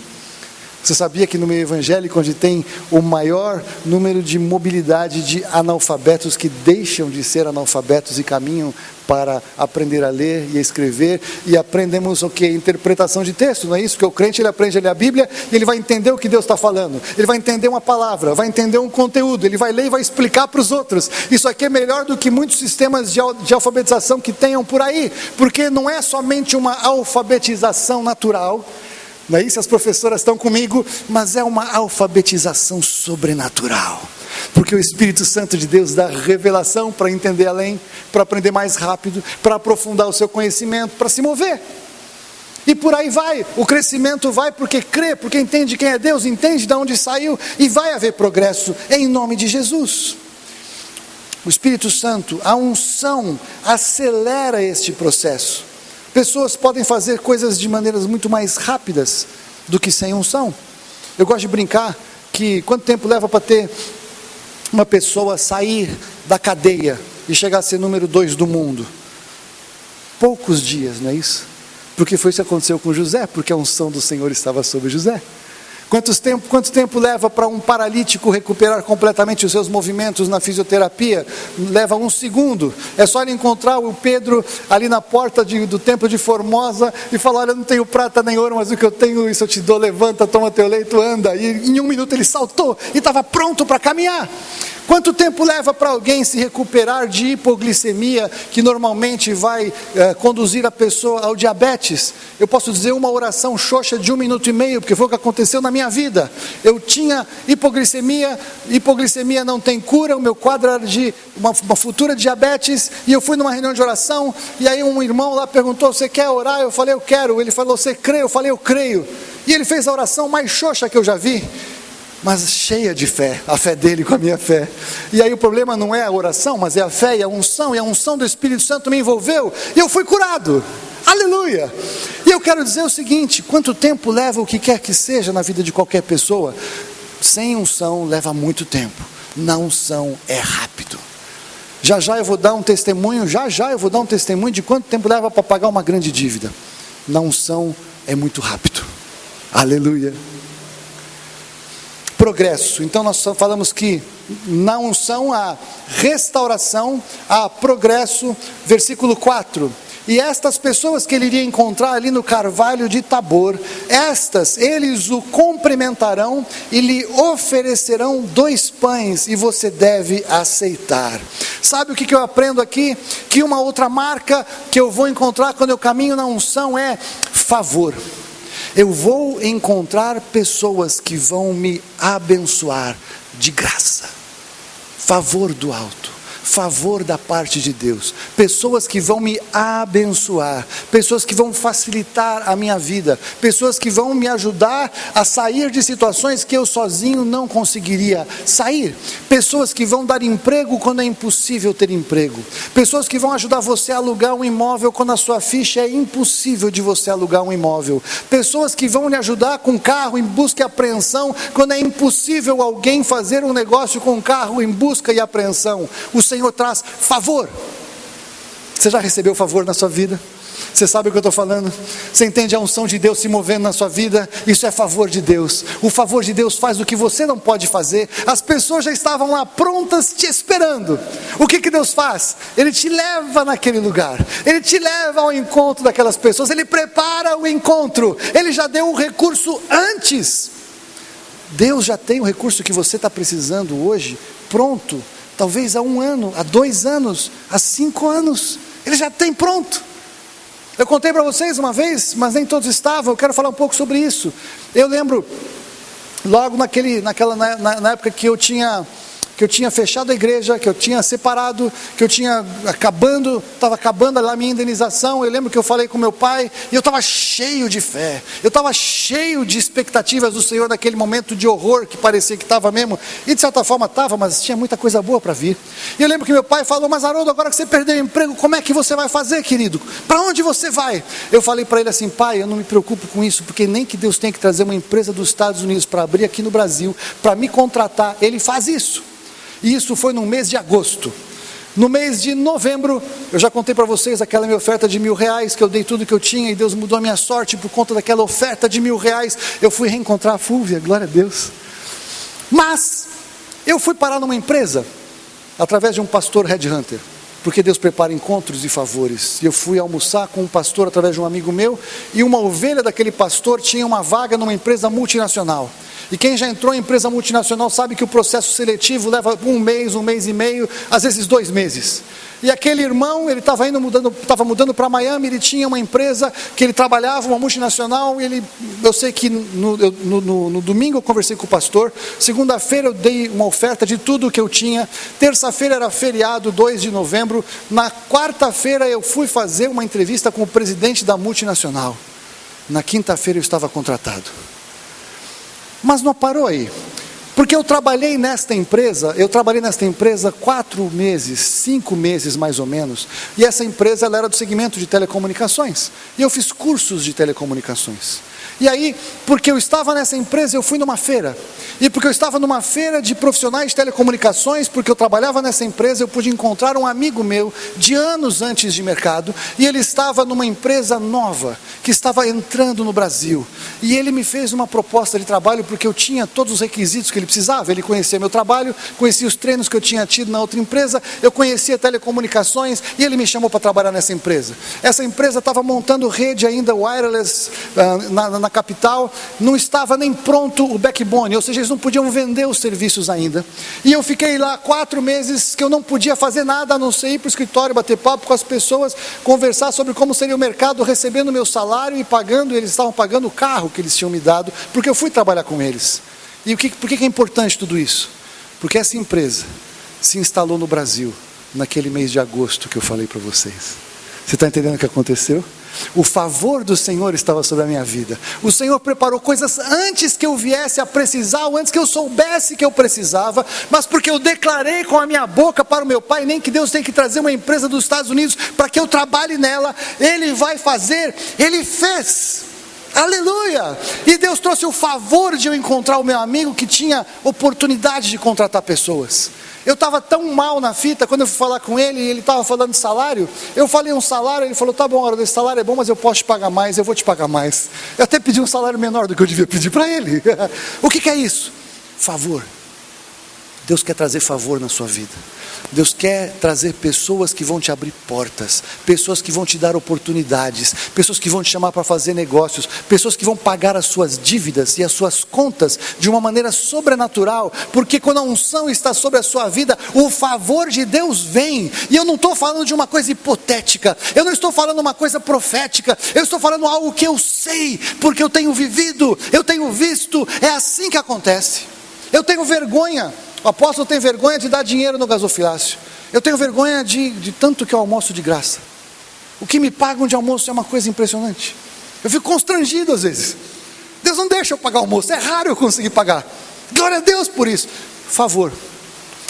Você sabia que no meio evangélico, onde tem o maior número de mobilidade de analfabetos que deixam de ser analfabetos e caminham para aprender a ler e a escrever, e aprendemos o que? Interpretação de texto, não é isso? Porque o crente ele aprende a ler a Bíblia e ele vai entender o que Deus está falando, ele vai entender uma palavra, vai entender um conteúdo, ele vai ler e vai explicar para os outros. Isso aqui é melhor do que muitos sistemas de alfabetização que tenham por aí, porque não é somente uma alfabetização natural, não é isso? As professoras estão comigo, mas é uma alfabetização sobrenatural, porque o Espírito Santo de Deus dá revelação para entender além, para aprender mais rápido, para aprofundar o seu conhecimento, para se mover. E por aí vai, o crescimento vai porque crê, porque entende quem é Deus, entende de onde saiu, e vai haver progresso em nome de Jesus. O Espírito Santo, a unção, acelera este processo. Pessoas podem fazer coisas de maneiras muito mais rápidas do que sem unção. Eu gosto de brincar que quanto tempo leva para ter uma pessoa sair da cadeia e chegar a ser número 2 do mundo? Poucos dias, não é isso? Porque foi isso que aconteceu com José, porque a unção do Senhor estava sobre José. Quanto tempo leva para um paralítico recuperar completamente os seus movimentos na fisioterapia? Leva 1 segundo. É só ele encontrar o Pedro ali na porta do templo de Formosa e falar: olha, eu não tenho prata nem ouro, mas o que eu tenho, isso eu te dou, levanta, toma teu leito, anda. E em 1 minuto ele saltou e estava pronto para caminhar. Quanto tempo leva para alguém se recuperar de hipoglicemia, que normalmente vai conduzir a pessoa ao diabetes? Eu posso dizer uma oração xoxa de 1 minuto e meio, porque foi o que aconteceu na minha vida. Eu tinha hipoglicemia não tem cura, o meu quadro era de uma futura diabetes, e eu fui numa reunião de oração, e aí um irmão lá perguntou: você quer orar? Eu falei: eu quero. Ele falou: você crê? Eu falei: eu creio. E ele fez a oração mais xoxa que eu já vi, mas cheia de fé, a fé dele com a minha fé. E aí o problema não é a oração, mas é a fé e a unção do Espírito Santo me envolveu, e eu fui curado. Aleluia! E eu quero dizer o seguinte: quanto tempo leva o que quer que seja na vida de qualquer pessoa? Sem unção leva muito tempo, na unção é rápido. Já eu vou dar um testemunho de quanto tempo leva para pagar uma grande dívida. Na unção é muito rápido. Aleluia! Progresso. Então nós falamos que na unção há restauração, há progresso. Versículo 4: e estas pessoas que ele iria encontrar ali no carvalho de Tabor, eles o cumprimentarão e lhe oferecerão 2 pães, e você deve aceitar. Sabe o que eu aprendo aqui? Que uma outra marca que eu vou encontrar quando eu caminho na unção é favor. Eu vou encontrar pessoas que vão me abençoar de graça. Favor do alto, favor da parte de Deus. Pessoas que vão me abençoar, pessoas que vão facilitar a minha vida, pessoas que vão me ajudar a sair de situações que eu sozinho não conseguiria sair, pessoas que vão dar emprego quando é impossível ter emprego, pessoas que vão ajudar você a alugar um imóvel quando a sua ficha é impossível de você alugar um imóvel, pessoas que vão lhe ajudar com carro em busca e apreensão quando é impossível alguém fazer um negócio com carro em busca e apreensão. O Senhor traz favor. Você já recebeu favor na sua vida? Você sabe o que eu estou falando? Você entende a unção de Deus se movendo na sua vida? Isso é favor de Deus. O favor de Deus faz o que você não pode fazer. As pessoas já estavam lá prontas te esperando. O que Deus faz? Ele te leva naquele lugar. Ele te leva ao encontro daquelas pessoas. Ele prepara o encontro. Ele já deu o recurso antes. Deus já tem o recurso que você está precisando hoje, pronto. Talvez há 1 ano, há 2 anos, há 5 anos, ele já tem pronto. Eu contei para vocês uma vez, mas nem todos estavam. Eu quero falar um pouco sobre isso. Eu lembro, logo na época que eu tinha fechado a igreja, que eu tinha separado, que eu tinha estava acabando lá a minha indenização. Eu lembro que eu falei com meu pai, e eu estava cheio de fé, eu estava cheio de expectativas do Senhor naquele momento de horror que parecia que estava mesmo, e de certa forma estava, mas tinha muita coisa boa para vir. E eu lembro que meu pai falou: mas Haroldo, agora que você perdeu o emprego, como é que você vai fazer, querido? Para onde você vai? Eu falei para ele assim: pai, eu não me preocupo com isso, porque nem que Deus tenha que trazer uma empresa dos Estados Unidos para abrir aqui no Brasil, para me contratar, Ele faz isso. E isso foi no mês de agosto. No mês de novembro, eu já contei para vocês aquela minha oferta de R$1.000, que eu dei tudo que eu tinha, e Deus mudou a minha sorte por conta daquela oferta de R$1.000. Eu fui reencontrar a Fúvia, glória a Deus. Mas eu fui parar numa empresa através de um pastor headhunter, porque Deus prepara encontros e favores. E eu fui almoçar com um pastor através de um amigo meu, e uma ovelha daquele pastor tinha uma vaga numa empresa multinacional. E quem já entrou em empresa multinacional sabe que o processo seletivo leva 1 mês, 1 mês e meio, às vezes 2 meses. E aquele irmão, ele estava mudando para Miami, ele tinha uma empresa que ele trabalhava, uma multinacional, e eu sei que no domingo eu conversei com o pastor, segunda-feira eu dei uma oferta de tudo que eu tinha, terça-feira era feriado, 2 de novembro, na quarta-feira eu fui fazer uma entrevista com o presidente da multinacional. Na quinta-feira eu estava contratado. Mas não parou aí. Porque eu trabalhei nesta empresa 4 meses, 5 meses mais ou menos. E essa empresa ela era do segmento de telecomunicações. E eu fiz cursos de telecomunicações. E aí, porque eu estava nessa empresa, eu fui numa feira. E porque eu estava numa feira de profissionais de telecomunicações, porque eu trabalhava nessa empresa, eu pude encontrar um amigo meu de anos antes de mercado. E ele estava numa empresa nova, que estava entrando no Brasil. E ele me fez uma proposta de trabalho, porque eu tinha todos os requisitos que ele precisava. Ele conhecia meu trabalho, conhecia os treinos que eu tinha tido na outra empresa, eu conhecia telecomunicações, e ele me chamou para trabalhar nessa empresa. Essa empresa estava montando rede ainda wireless na capital, não estava nem pronto o backbone, ou seja, eles não podiam vender os serviços ainda. E eu fiquei lá 4 meses que eu não podia fazer nada, a não ser ir para o escritório, bater papo com as pessoas, conversar sobre como seria o mercado, recebendo meu salário e pagando, eles estavam pagando o carro que eles tinham me dado, porque eu fui trabalhar com eles. E por que é importante tudo isso? Porque essa empresa se instalou no Brasil, naquele mês de agosto que eu falei para vocês. Você está entendendo o que aconteceu? O favor do Senhor estava sobre a minha vida. O Senhor preparou coisas antes que eu viesse a precisar, ou antes que eu soubesse que eu precisava, mas porque eu declarei com a minha boca para o meu pai, nem que Deus tem que trazer uma empresa dos Estados Unidos para que eu trabalhe nela, Ele vai fazer, Ele fez. Aleluia! E Deus trouxe o favor de eu encontrar o meu amigo que tinha oportunidade de contratar pessoas. Eu estava tão mal na fita, quando eu fui falar com ele, e ele estava falando de salário, eu falei um salário, ele falou, tá bom, hora desse salário é bom, mas eu posso te pagar mais, eu vou te pagar mais. Eu até pedi um salário menor do que eu devia pedir para ele. O que é isso? Favor. Deus quer trazer favor na sua vida. Deus quer trazer pessoas que vão te abrir portas, pessoas que vão te dar oportunidades, pessoas que vão te chamar para fazer negócios, pessoas que vão pagar as suas dívidas e as suas contas de uma maneira sobrenatural, porque quando a unção está sobre a sua vida, o favor de Deus vem. E eu não estou falando de uma coisa hipotética, eu não estou falando uma coisa profética, eu estou falando algo que eu sei, porque eu tenho vivido, eu tenho visto, é assim que acontece. Eu tenho vergonha. O apóstolo tem vergonha de dar dinheiro no gasofilácio. Eu tenho vergonha de tanto que eu almoço de graça. O que me pagam de almoço é uma coisa impressionante. Eu fico constrangido às vezes. Deus não deixa eu pagar almoço, é raro eu conseguir pagar. Glória a Deus por isso. Favor.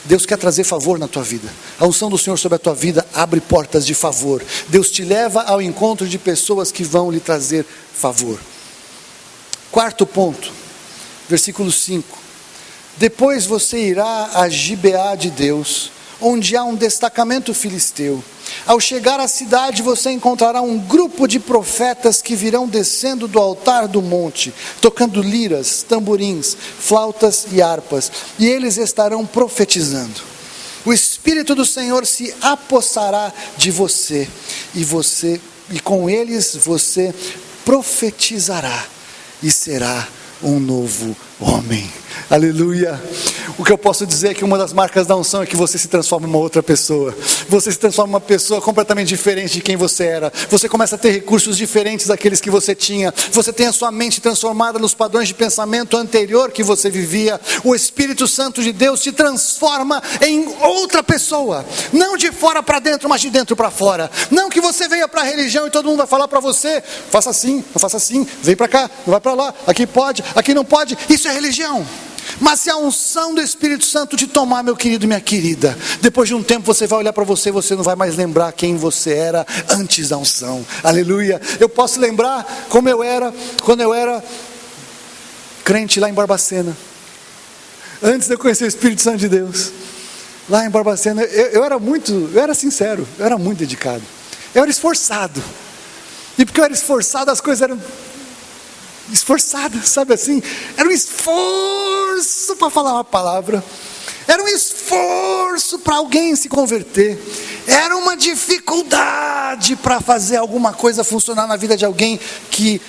Deus quer trazer favor na tua vida. A unção do Senhor sobre a tua vida abre portas de favor. Deus te leva ao encontro de pessoas que vão lhe trazer favor. 4º ponto, versículo 5. Depois você irá a Gibeá de Deus, onde há um destacamento filisteu. Ao chegar à cidade, você encontrará um grupo de profetas que virão descendo do altar do monte, tocando liras, tamborins, flautas e harpas, e eles estarão profetizando. O Espírito do Senhor se apossará de você, e com eles você profetizará, e será um novo homem. Aleluia. O que eu posso dizer é que uma das marcas da unção é que você se transforma em uma outra pessoa. Você se transforma em uma pessoa completamente diferente de quem você era. Você começa a ter recursos diferentes daqueles que você tinha. Você tem a sua mente transformada nos padrões de pensamento anterior que você vivia. O Espírito Santo de Deus te transforma em outra pessoa. Não de fora para dentro, mas de dentro para fora. Não que você venha para a religião e todo mundo vai falar para você, faça assim, não faça assim, vem para cá, não vai para lá, aqui pode, aqui não pode. Isso é religião. Mas se a unção do Espírito Santo te tomar, meu querido e minha querida, depois de um tempo você vai olhar para você e você não vai mais lembrar quem você era antes da unção. Aleluia. Eu posso lembrar como eu era quando eu era crente lá em Barbacena, antes de eu conhecer o Espírito Santo de Deus. Lá em Barbacena eu era sincero, eu era muito dedicado, eu era esforçado. E porque eu era esforçado, as coisas eram esforçadas, sabe assim? Era um esforço para falar uma palavra, era um esforço para alguém se converter, era uma dificuldade para fazer alguma coisa funcionar na vida de alguém que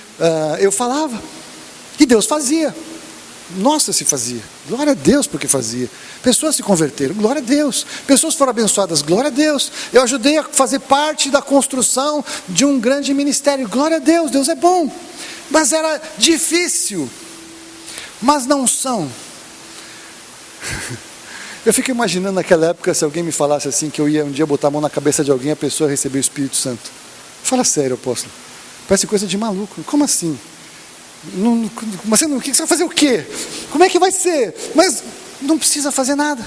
eu falava, e Deus fazia. Nossa, se fazia, glória a Deus porque fazia. Pessoas se converteram, glória a Deus. Pessoas foram abençoadas, glória a Deus. Eu ajudei a fazer parte da construção de um grande ministério, glória a Deus, Deus é bom. Mas era difícil, mas não são. Eu fico imaginando naquela época, se alguém me falasse assim, que eu ia um dia botar a mão na cabeça de alguém, a pessoa receber o Espírito Santo. Fala sério, apóstolo. Parece coisa de maluco. Como assim? Você vai fazer o quê? Como é que vai ser? Mas não precisa fazer nada.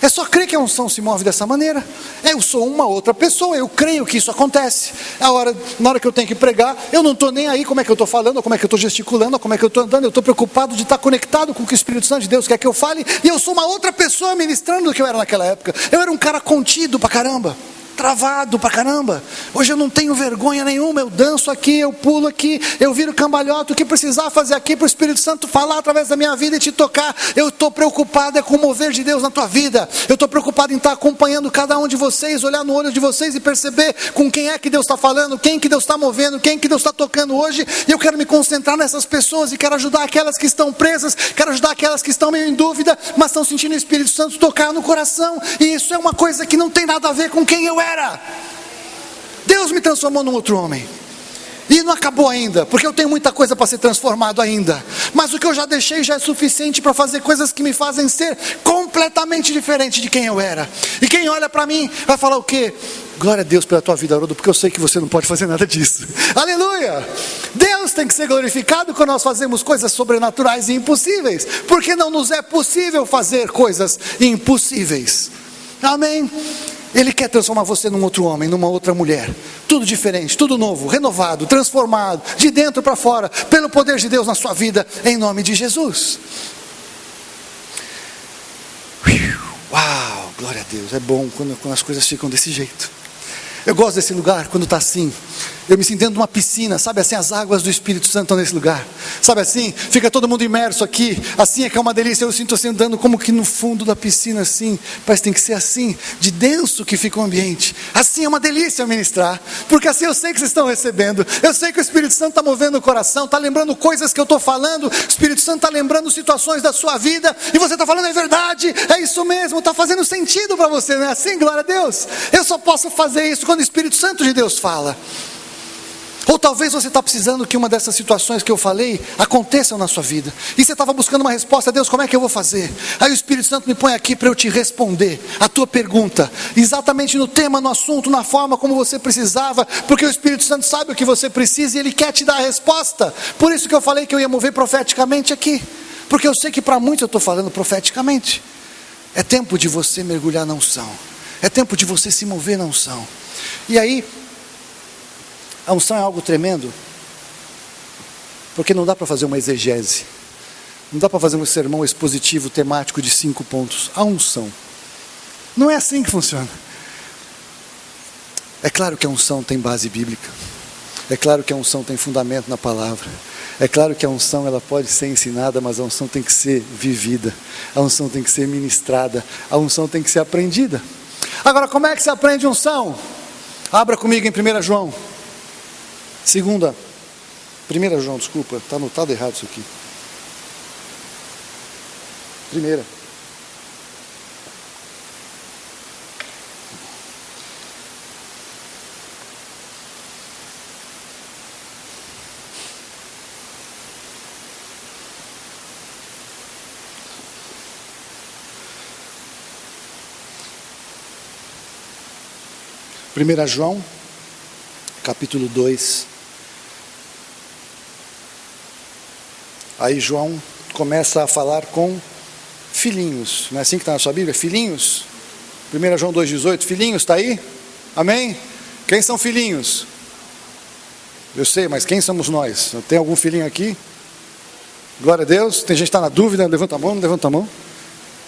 É só crer que a unção se move dessa maneira. Eu sou uma outra pessoa, eu creio que isso acontece. Na hora que eu tenho que pregar, eu não estou nem aí como é que eu estou falando, ou como é que eu estou gesticulando, ou como é que eu estou andando. Eu estou preocupado de estar conectado com o que o Espírito Santo de Deus quer que eu fale. E eu sou uma outra pessoa ministrando do que eu era naquela época. Eu era um cara contido pra caramba, travado pra caramba. Hoje eu não tenho vergonha nenhuma, eu danço aqui, eu pulo aqui, eu viro cambalhota, o que precisar fazer aqui para o Espírito Santo falar através da minha vida e te tocar. Eu estou preocupado com o mover de Deus na tua vida. Eu estou preocupado em estar acompanhando cada um de vocês, olhar no olho de vocês e perceber com quem é que Deus está falando, quem que Deus está movendo, quem que Deus está tocando hoje. E eu quero me concentrar nessas pessoas e quero ajudar aquelas que estão presas, quero ajudar aquelas que estão meio em dúvida, mas estão sentindo o Espírito Santo tocar no coração. E isso é uma coisa que não tem nada a ver com quem eu era. Deus me transformou num outro homem. E não acabou ainda, porque eu tenho muita coisa para ser transformado ainda. Mas o que eu já deixei já é suficiente para fazer coisas que me fazem ser completamente diferente de quem eu era. E quem olha para mim vai falar o quê? Glória a Deus pela tua vida, Haroldo, porque eu sei que você não pode fazer nada disso. Aleluia! Deus tem que ser glorificado quando nós fazemos coisas sobrenaturais e impossíveis, porque não nos é possível fazer coisas impossíveis. Amém? Ele quer transformar você num outro homem, numa outra mulher. Tudo diferente, tudo novo, renovado, transformado, de dentro para fora, pelo poder de Deus na sua vida, em nome de Jesus. Uau, glória a Deus. É bom quando as coisas ficam desse jeito. Eu gosto desse lugar quando está assim. Eu me sinto dentro de uma piscina, sabe assim, as águas do Espírito Santo estão nesse lugar. Sabe assim, fica todo mundo imerso aqui. Assim é que é uma delícia, eu sinto assim andando como que no fundo da piscina assim. Parece que tem que ser assim, de denso que fica o ambiente. Assim é uma delícia ministrar, porque assim eu sei que vocês estão recebendo. Eu sei que o Espírito Santo está movendo o coração, está lembrando coisas que eu estou falando. O Espírito Santo está lembrando situações da sua vida. E você está falando, é verdade, é isso mesmo, está fazendo sentido para você, não é assim? Glória a Deus. Eu só posso fazer isso quando o Espírito Santo de Deus fala. Ou talvez você está precisando que uma dessas situações que eu falei aconteçam na sua vida. E você estava buscando uma resposta, Deus, como é que eu vou fazer? Aí o Espírito Santo me põe aqui para eu te responder a tua pergunta. Exatamente no tema, no assunto, na forma como você precisava. Porque o Espírito Santo sabe o que você precisa e Ele quer te dar a resposta. Por isso que eu falei que eu ia mover profeticamente aqui. Porque eu sei que para muitos eu estou falando profeticamente. É tempo de você mergulhar na unção. É tempo de você se mover na unção. E aí, a unção é algo tremendo, porque não dá para fazer uma exegese, não dá para fazer um sermão expositivo temático de 5 pontos. A unção não é assim que funciona. É claro que a unção tem base bíblica, é claro que a unção tem fundamento na palavra, é claro que a unção ela pode ser ensinada, mas a unção tem que ser vivida, a unção tem que ser ministrada, a unção tem que ser aprendida. Agora, como é que se aprende unção? Abra comigo em 1 João. 1 João, desculpa, está anotado errado isso aqui. 1. João, capítulo 2. Aí João começa a falar com filhinhos. Não é assim que está na sua Bíblia? Filhinhos. 1 João 2,18. Filhinhos, está aí? Amém? Quem são filhinhos? Eu sei, mas quem somos nós? Tem algum filhinho aqui? Glória a Deus. Tem gente que está na dúvida? Levanta a mão, não levanta a mão.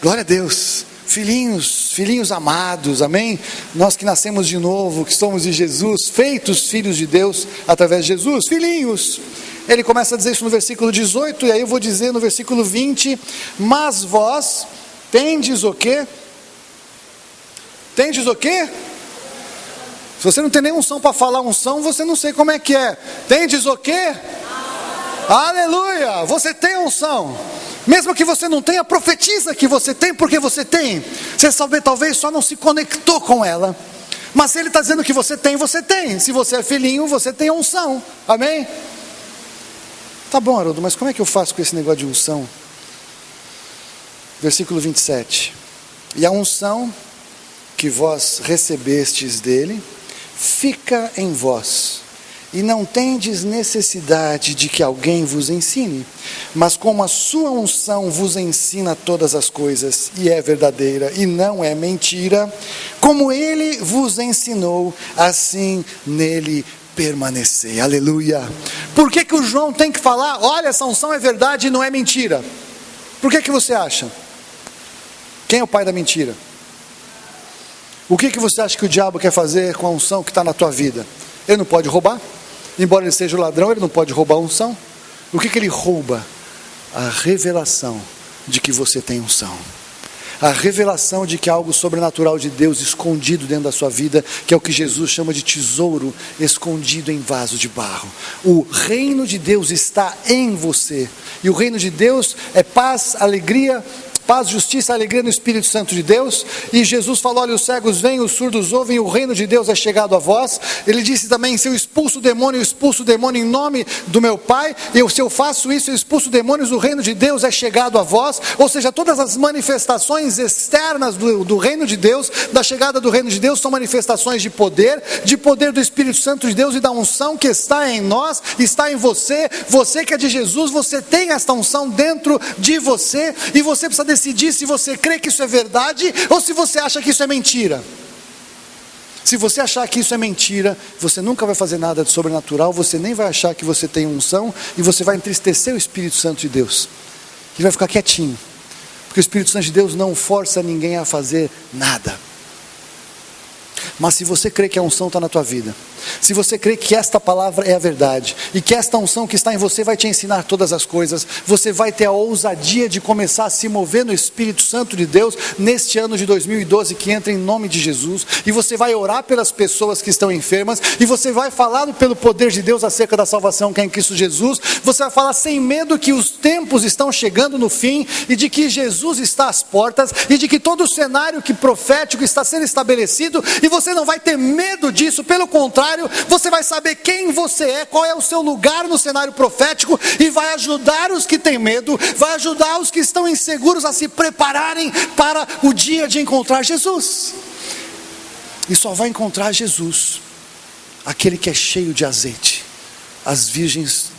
Glória a Deus. Filhinhos amados, amém? Nós que nascemos de novo, que somos de Jesus, feitos filhos de Deus através de Jesus, filhinhos. Ele começa a dizer isso no versículo 18, e aí eu vou dizer no versículo 20, mas vós tendes o quê? Tendes o quê? Se você não tem nem unção para falar unção, você não sei como é que é. Tendes o quê? Aleluia! Você tem unção. Mesmo que você não tenha, profetiza que você tem, porque você tem. Você sabe, talvez só não se conectou com ela. Mas se ele está dizendo que você tem, você tem. Se você é filhinho, você tem unção. Amém? Tá bom, Haroldo, mas como é que eu faço com esse negócio de unção? Versículo 27. E a unção que vós recebestes dele, fica em vós, E não tendes necessidade de que alguém vos ensine, mas como a sua unção vos ensina todas as coisas, e é verdadeira, e não é mentira, como ele vos ensinou, assim nele permanecei. Aleluia. Por que o João tem que falar, olha, essa unção é verdade e não é mentira? Por que você acha? Quem é o pai da mentira? O que você acha que o diabo quer fazer com a unção que está na tua vida? Ele não pode roubar. Embora ele seja o ladrão, ele não pode roubar a unção. O que ele rouba? A revelação de que você tem unção. A revelação de que há algo sobrenatural de Deus escondido dentro da sua vida, que é o que Jesus chama de tesouro escondido em vaso de barro. O reino de Deus está em você. E o reino de Deus é paz, alegria, paz, justiça, alegria no Espírito Santo de Deus. E Jesus falou, olha, os cegos vêm, os surdos ouvem, o reino de Deus é chegado a vós. Ele disse também, se eu expulso o demônio, eu expulso o demônio em nome do meu Pai. Se eu faço isso, eu expulso demônios, o reino de Deus é chegado a vós. Ou seja, todas as manifestações externas do reino de Deus, da chegada do reino de Deus, são manifestações de poder do Espírito Santo de Deus e da unção que está em nós, está em você. Você que é de Jesus, você tem esta unção dentro de você, e você precisa decidir se você crê que isso é verdade ou se você acha que isso é mentira. Se você achar que isso é mentira, você nunca vai fazer nada de sobrenatural, você nem vai achar que você tem unção, e você vai entristecer o Espírito Santo de Deus, e vai ficar quietinho, porque o Espírito Santo de Deus não força ninguém a fazer nada. Mas se você crê que a unção está na tua vida, se você crê que esta palavra é a verdade, e que esta unção que está em você vai te ensinar todas as coisas, você vai ter a ousadia de começar a se mover no Espírito Santo de Deus, neste ano de 2012 que entra em nome de Jesus, e você vai orar pelas pessoas que estão enfermas, e você vai falar pelo poder de Deus acerca da salvação que é em Cristo Jesus. Você vai falar sem medo que os tempos estão chegando no fim, e de que Jesus está às portas, e de que todo o cenário profético está sendo estabelecido, e você não vai ter medo disso, pelo contrário, você vai saber quem você é, qual é o seu lugar no cenário profético, e vai ajudar os que têm medo, vai ajudar os que estão inseguros a se prepararem para o dia de encontrar Jesus. E só vai encontrar Jesus aquele que é cheio de azeite, as virgens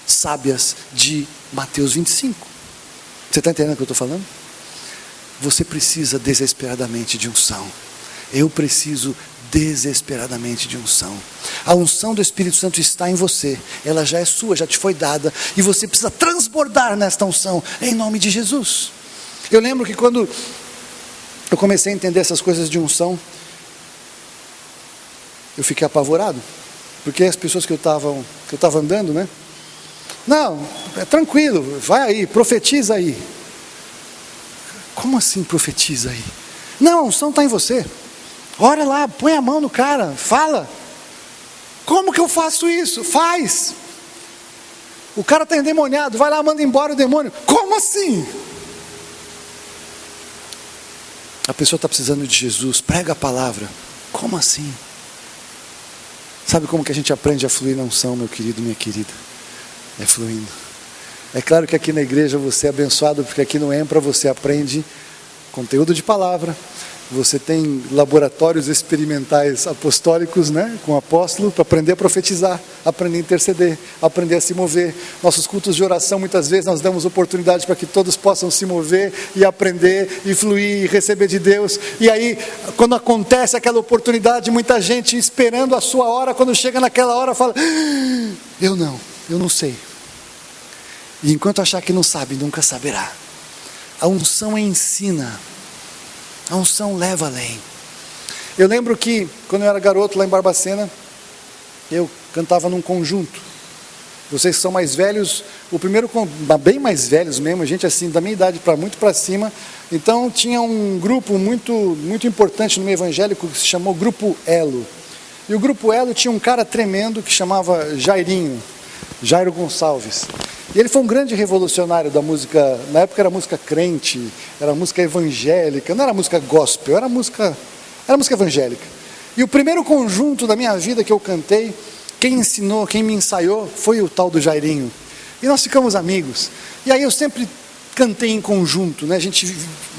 sábias de Mateus 25. Você está entendendo o que eu estou falando? Você precisa desesperadamente de unção. Eu preciso desesperadamente de unção. A unção do Espírito Santo está em você, ela já é sua, já te foi dada, e você precisa transbordar nesta unção, em nome de Jesus. Eu lembro que quando eu comecei a entender essas coisas de unção, eu fiquei apavorado, porque as pessoas que eu estava andando, né? Não, é tranquilo, vai aí, profetiza aí. Como assim profetiza aí? Não, a unção está em você. Ora lá, põe a mão no cara, fala. Como que eu faço isso? Faz. O cara está endemoniado, vai lá, manda embora o demônio. Como assim? A pessoa está precisando de Jesus, prega a palavra. Como assim? Sabe como que a gente aprende a fluir na unção, meu querido, minha querida? É fluindo. É claro que aqui na igreja você é abençoado, porque aqui no EMPRA você aprende conteúdo de palavra. Você tem laboratórios experimentais apostólicos, né, com o apóstolo, para aprender a profetizar, aprender a interceder, aprender a se mover. Nossos cultos de oração, muitas vezes, nós damos oportunidade para que todos possam se mover e aprender, e fluir, e receber de Deus. E aí, quando acontece aquela oportunidade, muita gente esperando a sua hora, quando chega naquela hora, fala, eu não sei. E enquanto achar que não sabe, nunca saberá. A unção ensina. A unção leva além. Eu lembro que, quando eu era garoto lá em Barbacena, eu cantava num conjunto. Vocês que são mais velhos, o primeiro, bem mais velhos mesmo, gente assim, da minha idade muito para cima. Então tinha um grupo muito importante no meio evangélico, que se chamou Grupo Elo. E o Grupo Elo tinha um cara tremendo que chamava Jairo Gonçalves. E ele foi um grande revolucionário da música. Na época era música crente, era música evangélica, não era música gospel, era música evangélica. E o primeiro conjunto da minha vida que eu cantei, quem ensinou, quem me ensaiou, foi o tal do Jairinho. E nós ficamos amigos. E aí eu sempre cantei em conjunto, né?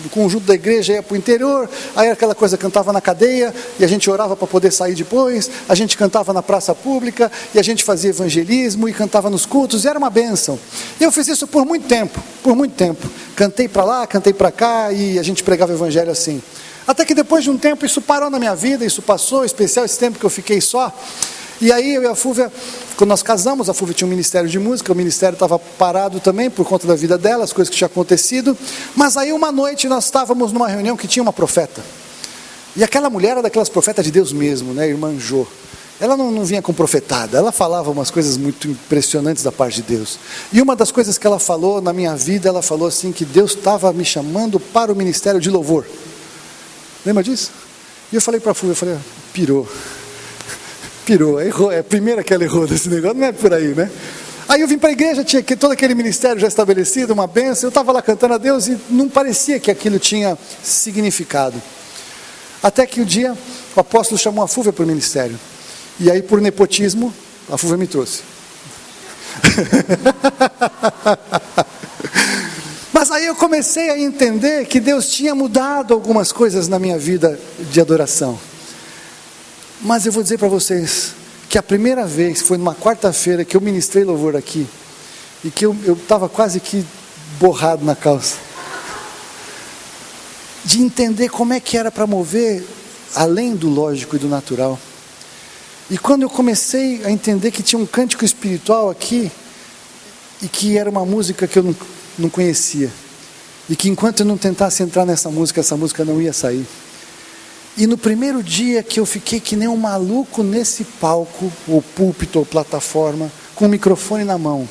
O conjunto da igreja ia para o interior, aí aquela coisa, cantava na cadeia, e a gente orava para poder sair depois, a gente cantava na praça pública, e a gente fazia evangelismo, e cantava nos cultos, e era uma bênção. E eu fiz isso por muito tempo, cantei para lá, cantei para cá, e a gente pregava o evangelho assim. Até que depois de um tempo, isso parou na minha vida, isso passou, em especial esse tempo que eu fiquei só. E aí eu e a Fúvia, quando nós casamos, a Fúvia tinha um ministério de música, o ministério estava parado também por conta da vida dela, as coisas que tinham acontecido. Mas aí uma noite nós estávamos numa reunião que tinha uma profeta. E aquela mulher era daquelas profetas de Deus mesmo, né, irmã Jô. Ela não vinha com profetada, ela falava umas coisas muito impressionantes da parte de Deus. E uma das coisas que ela falou na minha vida, ela falou assim, que Deus estava me chamando para o ministério de louvor. Lembra disso? E eu falei para a Fúvia, eu falei, pirou, errou, é a primeira que ela errou desse negócio, não é por aí, né? Aí eu vim para a igreja, tinha todo aquele ministério já estabelecido, uma bênção, eu estava lá cantando a Deus e não parecia que aquilo tinha significado. Até que um dia o apóstolo chamou a Fúvia para o ministério, e aí por nepotismo, a Fúvia me trouxe. Mas aí eu comecei a entender que Deus tinha mudado algumas coisas na minha vida de adoração. Mas eu vou dizer para vocês que a primeira vez foi numa quarta-feira que eu ministrei louvor aqui, e que eu estava quase que borrado na calça, de entender como é que era para mover além do lógico e do natural. E quando eu comecei a entender que tinha um cântico espiritual aqui, e que era uma música que eu não conhecia, e que enquanto eu não tentasse entrar nessa música, essa música não ia sair. E no primeiro dia que eu fiquei que nem um maluco nesse palco, ou púlpito, ou plataforma, com o microfone na mão,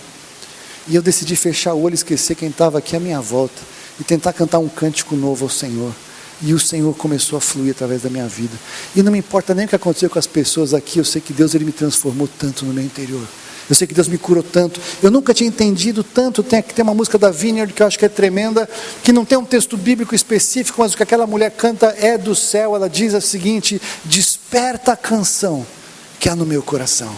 e eu decidi fechar o olho e esquecer quem estava aqui à minha volta, e tentar cantar um cântico novo ao Senhor. E o Senhor começou a fluir através da minha vida. E não me importa nem o que aconteceu com as pessoas aqui, eu sei que Deus, Ele me transformou tanto no meu interior. Eu sei que Deus me curou tanto. Eu nunca tinha entendido tanto. Tem uma música da Vineyard que eu acho que é tremenda, que não tem um texto bíblico específico, mas o que aquela mulher canta é do céu. Ela diz o seguinte: desperta a canção que há no meu coração.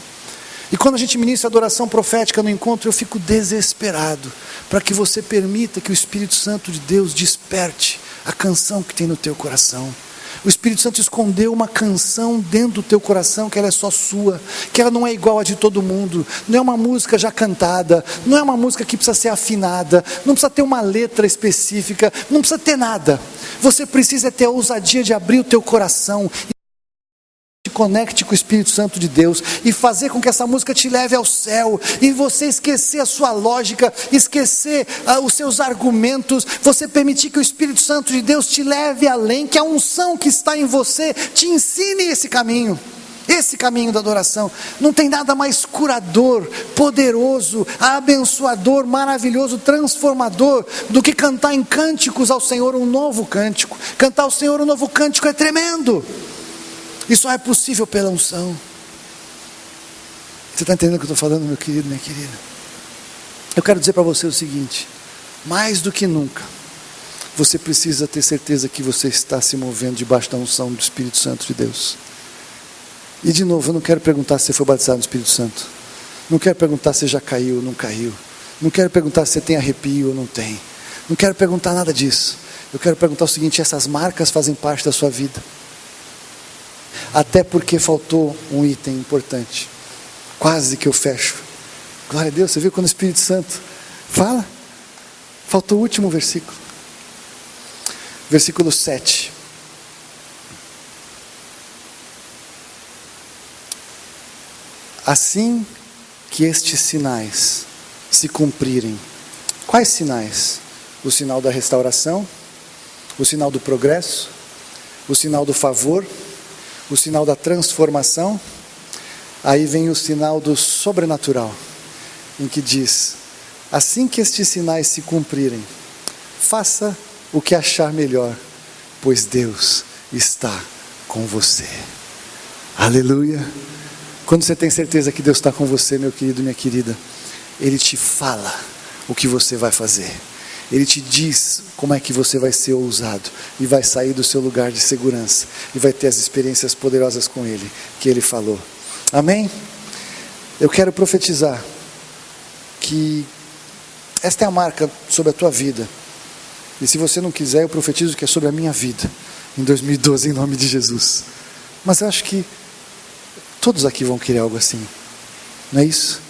E quando a gente ministra adoração profética no encontro, eu fico desesperado para que você permita que o Espírito Santo de Deus desperte a canção que tem no teu coração. O Espírito Santo escondeu uma canção dentro do teu coração, que ela é só sua, que ela não é igual a de todo mundo, não é uma música já cantada, não é uma música que precisa ser afinada, não precisa ter uma letra específica, não precisa ter nada. Você precisa ter a ousadia de abrir o teu coração e conecte com o Espírito Santo de Deus e fazer com que essa música te leve ao céu, e você esquecer a sua lógica, esquecer os seus argumentos, você permitir que o Espírito Santo de Deus te leve além, que a unção que está em você te ensine esse caminho da adoração. Não tem nada mais curador, poderoso, abençoador, maravilhoso, transformador do que cantar em cânticos ao Senhor um novo cântico. Cantar ao Senhor um novo cântico é tremendo. E só é possível pela unção. Você está entendendo o que eu estou falando, meu querido, minha querida? Eu quero dizer para você o seguinte: mais do que nunca, você precisa ter certeza que você está se movendo debaixo da unção do Espírito Santo de Deus. E de novo, eu não quero perguntar se você foi batizado no Espírito Santo. Não quero perguntar se já caiu ou não caiu. Não quero perguntar se você tem arrepio ou não tem. Não quero perguntar nada disso. Eu quero perguntar o seguinte: essas marcas fazem parte da sua vida? Até porque faltou um item importante. Quase que eu fecho. Glória a Deus, você viu quando o Espírito Santo fala? Faltou o último versículo. Versículo 7. Assim que estes sinais se cumprirem. Quais sinais? O sinal da restauração, o sinal do progresso, o sinal do favor, o sinal da transformação. Aí vem o sinal do sobrenatural, em que diz: assim que estes sinais se cumprirem, faça o que achar melhor, pois Deus está com você. Aleluia! Quando você tem certeza que Deus está com você, meu querido, minha querida, Ele te fala o que você vai fazer. Ele te diz como é que você vai ser ousado e vai sair do seu lugar de segurança e vai ter as experiências poderosas com Ele, que Ele falou. Amém? Eu quero profetizar que esta é a marca sobre a tua vida. E se você não quiser, eu profetizo que é sobre a minha vida, em 2012, em nome de Jesus. Mas eu acho que todos aqui vão querer algo assim, não é isso?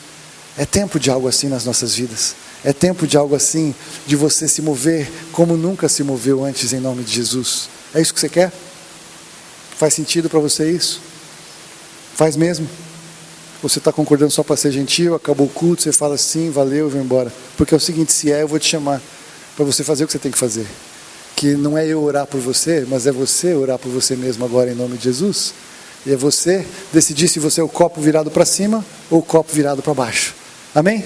É tempo de algo assim nas nossas vidas. É tempo de algo assim, de você se mover como nunca se moveu antes, em nome de Jesus. É isso que você quer? Faz sentido para você isso? Faz mesmo? Você está concordando só para ser gentil, acabou o culto, você fala sim, valeu, eu vou embora. Porque é o seguinte, se eu vou te chamar para você fazer o que você tem que fazer. Que não é eu orar por você, mas é você orar por você mesmo agora, em nome de Jesus. E é você decidir se você é o copo virado para cima ou o copo virado para baixo. Amém?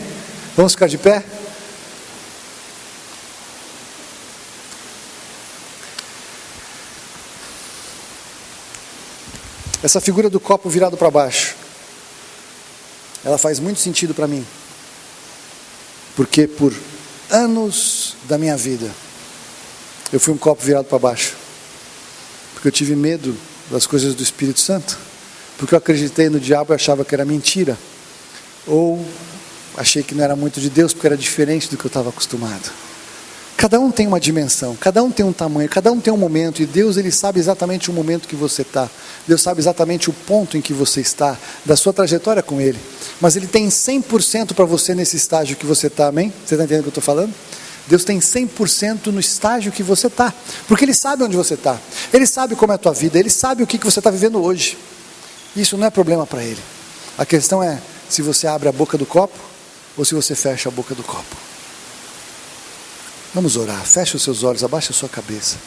Vamos ficar de pé? Essa figura do copo virado para baixo, ela faz muito sentido para mim. Porque por anos da minha vida, eu fui um copo virado para baixo. Porque eu tive medo das coisas do Espírito Santo. Porque eu acreditei no diabo e achava que era mentira. Ou achei que não era muito de Deus, porque era diferente do que eu estava acostumado. Cada um tem uma dimensão, cada um tem um tamanho, cada um tem um momento. E Deus, Ele sabe exatamente o momento que você está. Deus sabe exatamente o ponto em que você está, da sua trajetória com Ele. Mas Ele tem 100% para você nesse estágio que você está, amém? Você está entendendo o que eu estou falando? Deus tem 100% no estágio que você está. Porque Ele sabe onde você está. Ele sabe como é a tua vida. Ele sabe o que você está vivendo hoje. Isso não é problema para Ele. A questão é se você abre a boca do copo ou se você fecha a boca do copo. Vamos orar. Feche os seus olhos, abaixa a sua cabeça.